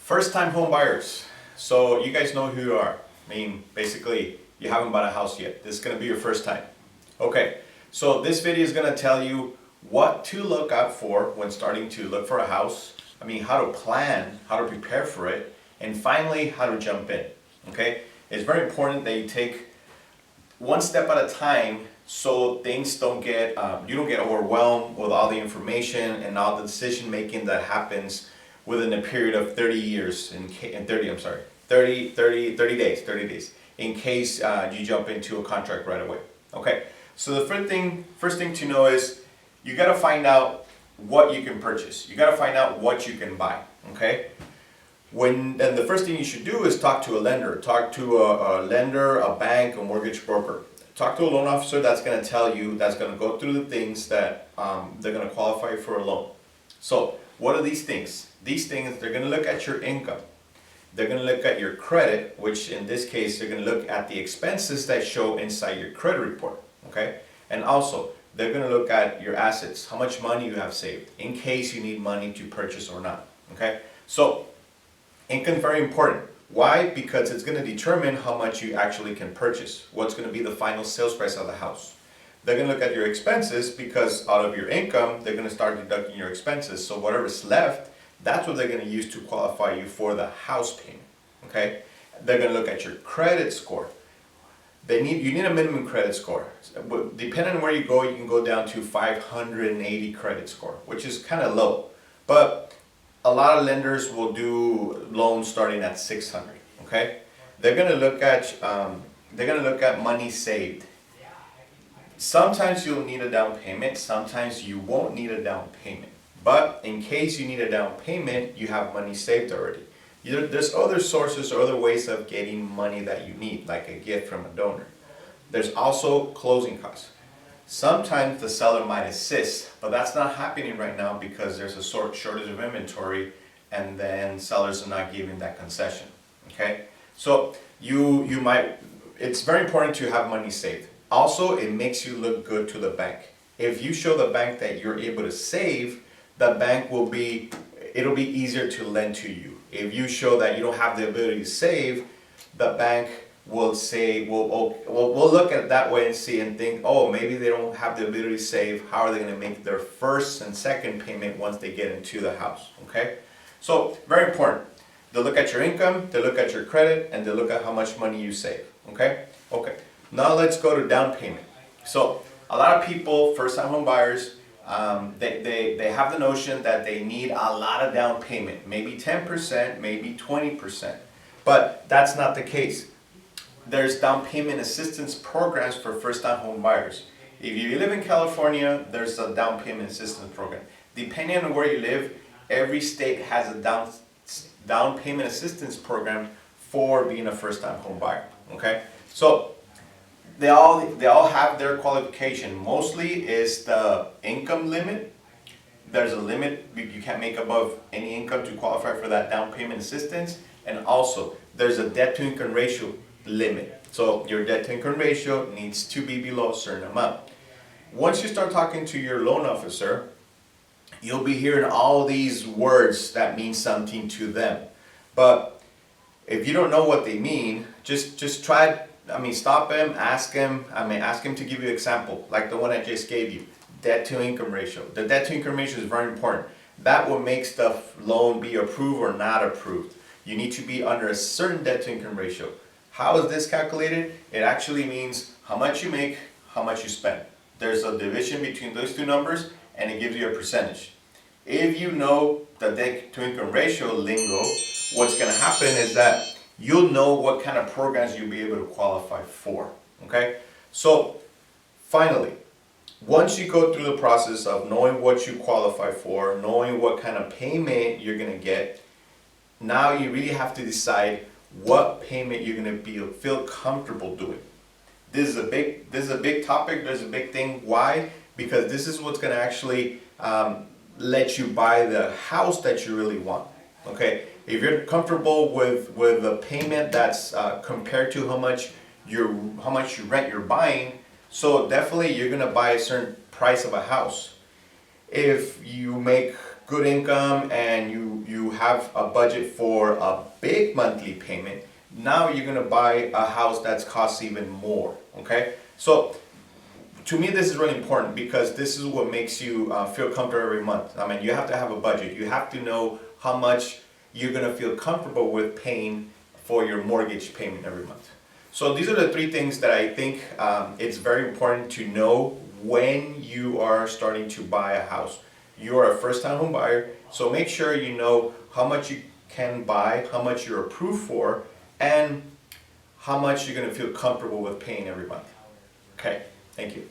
First-time home buyers. So you guys know who you are. I mean, basically, you haven't bought a house yet. This is going to be your first time. Okay, so this video is going to tell you what to look out for when starting to look for a house. I mean, how to plan, how to prepare for it, and finally, how to jump in. Okay, it's very important that you take one step at a time so things don't get, you don't get overwhelmed with all the information and all the decision making that happens within a period of 30 years, in 30 days, in case you jump into a contract right away. Okay, so the first thing to know is you got to find out what you can purchase. You got to find out what you can buy, okay? And the first thing you should do is talk to a lender. Talk to a lender, a bank, a mortgage broker. Talk to a loan officer that's going to tell you, that's going to go through the things that they're going to qualify for a loan. So what are these things? These things, they're going to look at your income. They're going to look at your credit, which in this case, they're going to look at the expenses that show inside your credit report, okay? And also, they're going to look at your assets, how much money you have saved, in case you need money to purchase or not, okay? So, income is very important. Why? Because it's going to determine how much you actually can purchase, what's going to be the final sales price of the house. They're going to look at your expenses because out of your income, they're going to start deducting your expenses. So whatever's left, that's what they're going to use to qualify you for the house payment, okay? They're going to look at your credit score. You need a minimum credit score. Depending on where you go, you can go down to 580 credit score, which is kind of low. But a lot of lenders will do loans starting at 600, okay? They're going to look at money saved. Sometimes you'll need a down payment, sometimes you won't need a down payment. But in case you need a down payment, you have money saved already. There's other sources or other ways of getting money that you need, like a gift from a donor. There's also closing costs. Sometimes the seller might assist, but that's not happening right now because there's a shortage of inventory and then sellers are not giving that concession, okay? So it's very important to have money saved. Also, it makes you look good to the bank. If you show the bank that you're able to save, the bank it'll be easier to lend to you. If you show that you don't have the ability to save, the bank will say, we'll look at it that way and see and think, oh, maybe they don't have the ability to save. How are they going to make their first and second payment once they get into the house, okay? So, very important. They look at your income, they look at your credit, and they look at how much money you save, okay? Okay, now let's go to down payment. So, a lot of people, first-time home buyers, they have the notion that they need a lot of down payment, maybe 10%, maybe 20%, but that's not the case. There's down payment assistance programs for first-time home buyers. If you live in California, there's a down payment assistance program. Depending on where you live, every state has a down payment assistance program for being a first-time home buyer, okay? So, they all have their qualification. Mostly is the income limit. There's a limit, you can't make above any income to qualify for that down payment assistance. And also, there's a debt to income ratio limit. So your debt to income ratio needs to be below a certain amount. Once you start talking to your loan officer, you'll be hearing all these words that mean something to them. But if you don't know what they mean, just stop him, ask him to give you an example, like the one I just gave you, debt to income ratio. The debt to income ratio is very important. That what makes the loan be approved or not approved. You need to be under a certain debt to income ratio. How is this calculated? It actually means how much you make, how much you spend. There's a division between those two numbers and it gives you a percentage. If you know the debt to income ratio lingo, what's going to happen is that you'll know what kind of programs you'll be able to qualify for, okay? So, finally, once you go through the process of knowing what you qualify for, knowing what kind of payment you're going to get, now you really have to decide what payment you're going to feel comfortable doing. This is a big topic, there's a big thing. Why? Because this is what's going to actually let you buy the house that you really want, okay? If you're comfortable with a payment that's compared to how much rent you're buying, so definitely you're gonna buy a certain price of a house. If you make good income and you have a budget for a big monthly payment, now you're gonna buy a house that's costs even more, okay? So to me, this is really important because this is what makes you feel comfortable every month. I mean, you have to have a budget. You have to know how much you're gonna feel comfortable with paying for your mortgage payment every month. So these are the three things that I think it's very important to know when you are starting to buy a house. You are a first-time home buyer, so make sure you know how much you can buy, how much you're approved for, and how much you're gonna feel comfortable with paying every month. Okay, thank you.